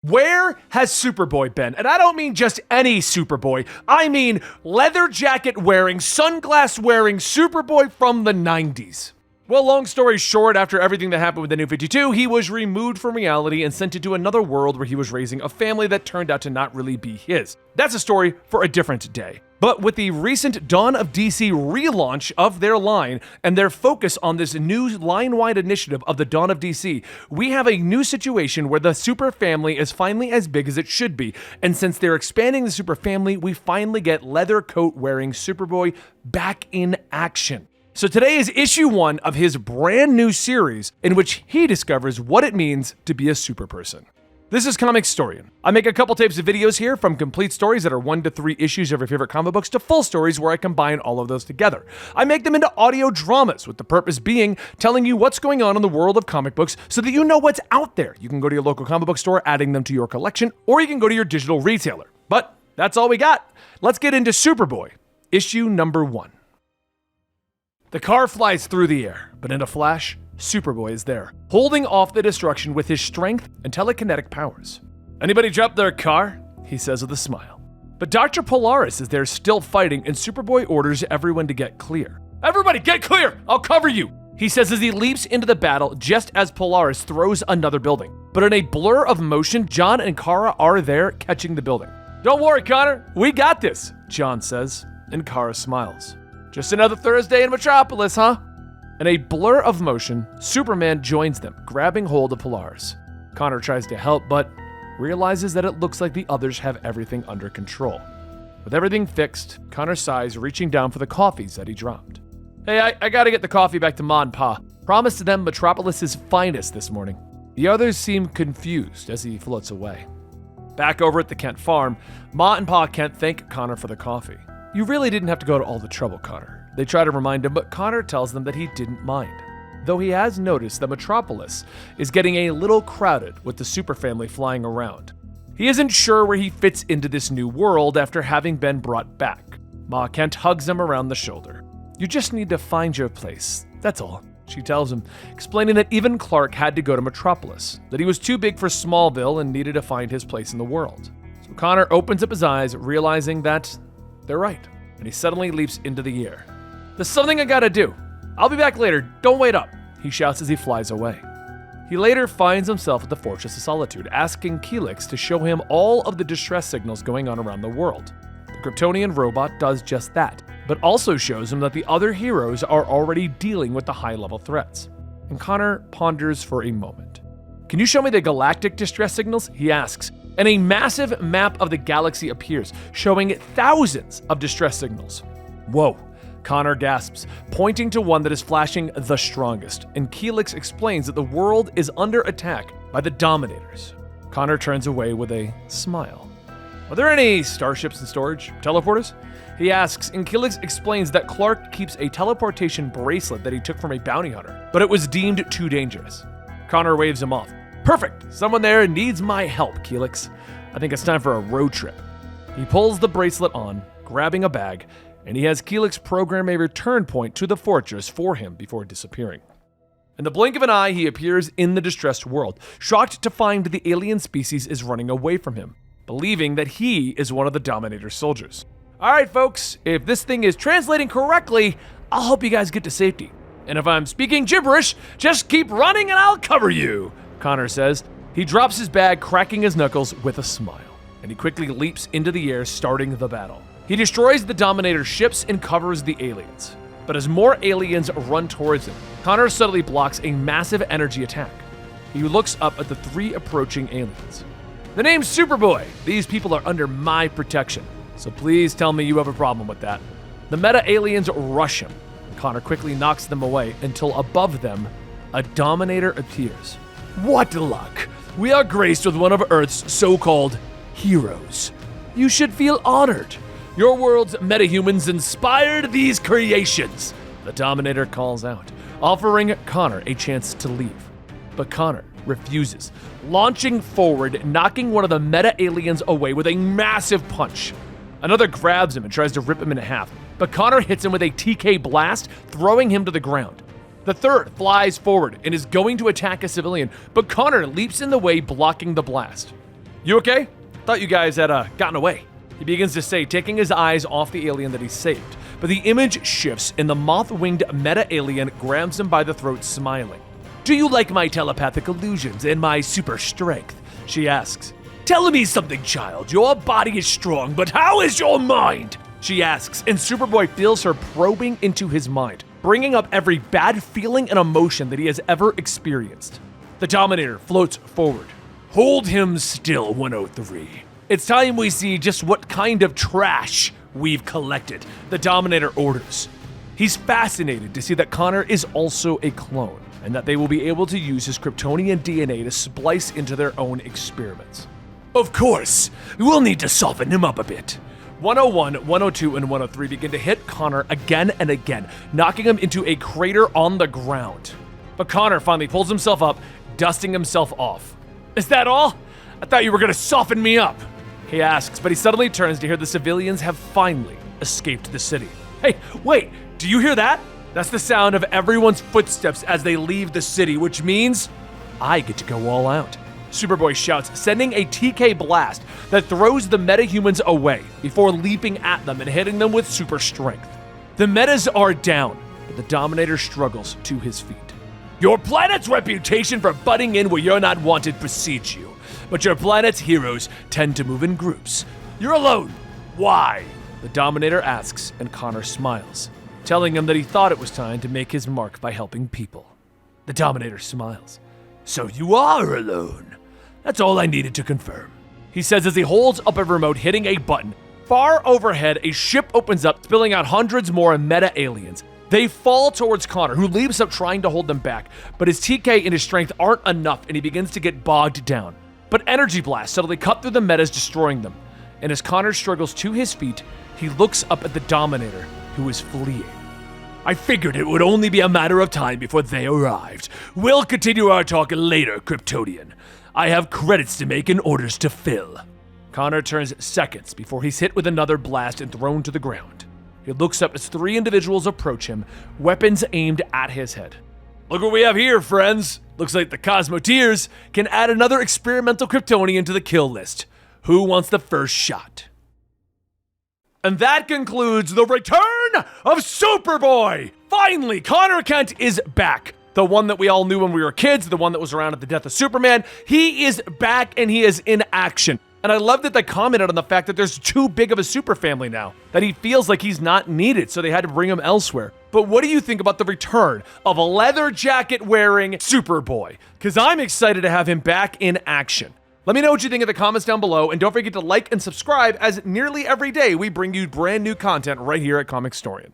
Where has Superboy been? And I don't mean just any Superboy. I mean leather jacket wearing, sunglass wearing Superboy from the 90s. Well, long story short, after everything that happened with the New 52, he was removed from reality and sent into another world where he was raising a family that turned out to not really be his. That's a story for a different day. But with the recent Dawn of DC relaunch of their line and their focus on this new line-wide initiative of the Dawn of DC, we have a new situation where the super family is finally as big as it should be. And since they're expanding the super family, we finally get leather coat wearing Superboy back in action. So today is issue 1 of his brand new series in which he discovers what it means to be a super person. This is Comicstorian. I make a couple types of videos here, from complete stories that are 1 to 3 issues of your favorite comic books to full stories where I combine all of those together. I make them into audio dramas, with the purpose being telling you what's going on in the world of comic books so that you know what's out there. You can go to your local comic book store, adding them to your collection, or you can go to your digital retailer. But that's all we got. Let's get into Superboy, issue number 1. The car flies through the air, but in a flash, Superboy is there, holding off the destruction with his strength and telekinetic powers. "Anybody drop their car?" he says with a smile. But Dr. Polaris is there still fighting, and Superboy orders everyone to get clear. "Everybody get clear! I'll cover you!" he says as he leaps into the battle just as Polaris throws another building. But in a blur of motion, John and Kara are there catching the building. "Don't worry, Connor, we got this," John says, and Kara smiles. "Just another Thursday in Metropolis, huh?" In a blur of motion, Superman joins them, grabbing hold of Polaris. Connor tries to help, but realizes that it looks like the others have everything under control. With everything fixed, Connor sighs, reaching down for the coffees that he dropped. "Hey, I gotta get the coffee back to Ma and Pa. Promised them Metropolis's finest this morning." The others seem confused as he floats away. Back over at the Kent farm, Ma and Pa Kent thank Connor for the coffee. "You really didn't have to go to all the trouble, Connor." They try to remind him, but Connor tells them that he didn't mind. Though he has noticed that Metropolis is getting a little crowded with the super family flying around. He isn't sure where he fits into this new world after having been brought back. Ma Kent hugs him around the shoulder. "You just need to find your place, that's all," she tells him, explaining that even Clark had to go to Metropolis, that he was too big for Smallville and needed to find his place in the world. So Connor opens up his eyes, realizing that they're right, and he suddenly leaps into the air. "There's something I gotta do. I'll be back later, don't wait up," he shouts as he flies away. He later finds himself at the Fortress of Solitude, asking Keelix to show him all of the distress signals going on around the world. The Kryptonian robot does just that, but also shows him that the other heroes are already dealing with the high-level threats. And Connor ponders for a moment. "Can you show me the galactic distress signals?" he asks, and a massive map of the galaxy appears, showing thousands of distress signals. "Whoa," Connor gasps, pointing to one that is flashing the strongest, and Keelix explains that the world is under attack by the Dominators. Connor turns away with a smile. "Are there any starships in storage? Teleporters?" he asks, and Keelix explains that Clark keeps a teleportation bracelet that he took from a bounty hunter, but it was deemed too dangerous. Connor waves him off. "Perfect! Someone there needs my help, Keelix. I think it's time for a road trip." He pulls the bracelet on, grabbing a bag, and he has Keelix program a return point to the fortress for him before disappearing. In the blink of an eye, he appears in the distressed world, shocked to find the alien species is running away from him, believing that he is one of the Dominator's soldiers. "All right, folks, if this thing is translating correctly, I'll help you guys get to safety. And if I'm speaking gibberish, just keep running and I'll cover you," Connor says. He drops his bag, cracking his knuckles with a smile, and he quickly leaps into the air, starting the battle. He destroys the Dominator ships and covers the aliens. But as more aliens run towards him, Connor suddenly blocks a massive energy attack. He looks up at the 3 approaching aliens. "The name's Superboy. These people are under my protection, so please tell me you have a problem with that." The meta-aliens rush him. Connor quickly knocks them away until above them, a Dominator appears. "What luck! We are graced with one of Earth's so-called heroes. You should feel honored. Your world's metahumans inspired these creations," the Dominator calls out, offering Connor a chance to leave. But Connor refuses, launching forward, knocking one of the meta-aliens away with a massive punch. Another grabs him and tries to rip him in half, but Connor hits him with a TK blast, throwing him to the ground. The third flies forward and is going to attack a civilian, but Connor leaps in the way, blocking the blast. You okay? Thought you guys had gotten away. He begins to say, taking his eyes off the alien that he saved. But the image shifts and the moth-winged meta-alien grabs him by the throat, smiling. Do you like my telepathic illusions and my super strength? She asks. Tell me something, child. Your body is strong, but how is your mind? She asks, and Superboy feels her probing into his mind, bringing up every bad feeling and emotion that he has ever experienced. The Dominator floats forward. Hold him still, 103. It's time we see just what kind of trash we've collected, the Dominator orders. He's fascinated to see that Connor is also a clone, and that they will be able to use his Kryptonian DNA to splice into their own experiments. Of course, we'll need to soften him up a bit. 101, 102, and 103 begin to hit Connor again and again, knocking him into a crater on the ground. But Connor finally pulls himself up, dusting himself off. Is that all? I thought you were gonna soften me up. He asks, but he suddenly turns to hear the civilians have finally escaped the city. Hey, wait, do you hear that? That's the sound of everyone's footsteps as they leave the city, which means I get to go all out. Superboy shouts, sending a TK blast that throws the metahumans away before leaping at them and hitting them with super strength. The metas are down, but the Dominator struggles to his feet. Your planet's reputation for butting in where you're not wanted precedes you, but your planet's heroes tend to move in groups. You're alone. Why? The Dominator asks, and Connor smiles, telling him that he thought it was time to make his mark by helping people. The Dominator smiles. So you are alone. That's all I needed to confirm. He says as he holds up a remote, hitting a button. Far overhead, a ship opens up, spilling out hundreds more meta-aliens. They fall towards Connor, who leaps up trying to hold them back, but his TK and his strength aren't enough, and he begins to get bogged down. But energy blasts suddenly cut through the metas, destroying them. And as Connor struggles to his feet, he looks up at the Dominator, who is fleeing. I figured it would only be a matter of time before they arrived. We'll continue our talk later, Kryptonian. I have credits to make and orders to fill. Connor turns seconds before he's hit with another blast and thrown to the ground. He looks up as three individuals approach him, weapons aimed at his head. Look what we have here, friends. Looks like the Cosmoteers can add another experimental Kryptonian to the kill list. Who wants the first shot? And that concludes the return of Superboy! Finally, Connor Kent is back. The one that we all knew when we were kids, the one that was around at the death of Superman. He is back and he is in action. And I love that they commented on the fact that there's too big of a super family now, that he feels like he's not needed, so they had to bring him elsewhere. But what do you think about the return of a leather jacket wearing Superboy? Because I'm excited to have him back in action. Let me know what you think in the comments down below, and don't forget to like and subscribe, as nearly every day we bring you brand new content right here at Comicstorian.